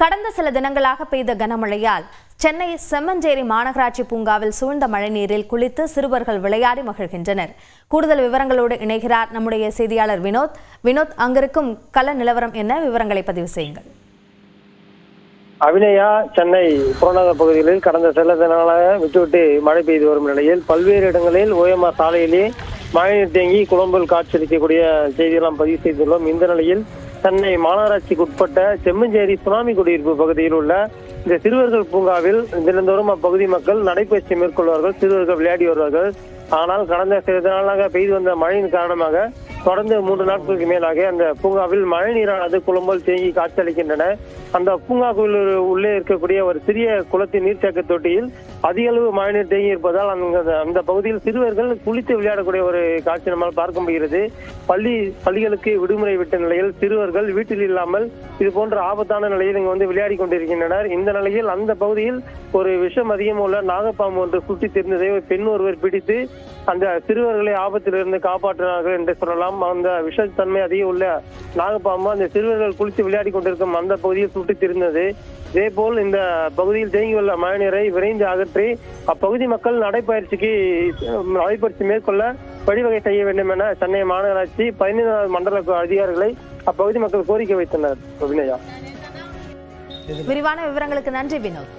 கடந்த சில தினங்களாக பெய்த கனமழையால் சென்னை செம்மஞ்சேரி மாநகராட்சி பூங்காவில் சூழ்ந்த மழைநீரில் குளித்து சிறுவர்கள் விளையாடி மகிழ்கின்றனர். கூடுதல் விவரங்களோடு இணைகிறார் நம்முடைய செய்தியாளர் வினோத். வினோத், அங்கிருக்கும் கள நிலவரம் என்ன? விவரங்களை பதிவு செய்யுங்கள். அபிநயா, சென்னை புறநகர் பகுதிகளில் கடந்த சில தினங்களாக விட்டுவிட்டு மழை பெய்து வரும் நிலையில் பல்வேறு இடங்களில் ஓஎம்ஆர் சாலையிலே மழைநீர் தேங்கி குளம்பல் காட்சியளிக்கக்கூடிய செய்தியெல்லாம் பதிவு செய்துள்ளோம். இந்த நிலையில் சென்னை மாநகராட்சிக்கு உட்பட்ட செம்மஞ்சேரி சுனாமி குடியிருப்பு பகுதியில் உள்ள இந்த சிறுவர்கள் பூங்காவில் தினந்தோறும் அப்பகுதி மக்கள் நடைபயிற்சி மேற்கொள்வார்கள், சிறுவர்கள் விளையாடி வருவார்கள். ஆனால் கடந்த சில நாளாக பெய்து வந்த மழையின் காரணமாக தொடர்ந்து 3 நாட்களுக்கு மேலாக அந்த பூங்காவில் மழை நீரானது குளம்பல் தேங்கி காட்சியளிக்கின்றன. அந்த பூங்காவுக்குள் உள்ளே இருக்கக்கூடிய ஒரு சிறிய குளத்தின் நீர்த்தேக்க தொட்டியில் அதிக அளவு மழைநீர் தேங்கி இருப்பதால் அந்த பகுதியில் சிறுவர்கள் குளித்து விளையாடக்கூடிய ஒரு காட்சி நம்மால் பார்க்க முடிகிறது. பள்ளிகளுக்கு விடுமுறை விட்ட நிலையில் சிறுவர்கள் வீட்டில் இல்லாமல் இது போன்ற ஆபத்தான நிலையில் இங்கு விளையாடி கொண்டிருக்கின்றனர். இந்த நிலையில் அந்த பகுதியில் ஒரு விஷம் அதிகம் உள்ள நாகப்பாம்பு ஒன்று சுற்றி தெரிந்ததை ஒரு பெண் ஒருவர் பிடித்து அந்த சிறுவர்களை ஆபத்திலிருந்து காப்பாற்றினார்கள் என்று சொல்லலாம். அந்த விஷத்தன்மை அதிகம் உள்ள நாகப்பாம்பு அந்த சிறுவர்கள் குளித்து விளையாடி கொண்டிருக்கும் அந்த பகுதியில் சுற்றி தெரிந்தது. இதேபோல் இந்த பகுதியில் தேங்கியுள்ள மழைநீரை விரைந்து அகற்றி அப்பகுதி மக்கள் நடைபயிற்சி மேற்கொள்ள வழிவகை செய்ய வேண்டும் என சென்னை மாநகராட்சி 15வது மண்டல அதிகாரிகளை அப்பகுதி மக்கள் கோரிக்கை வைத்தனர். விரிவான விவரங்களுக்கு நன்றி வினோத்.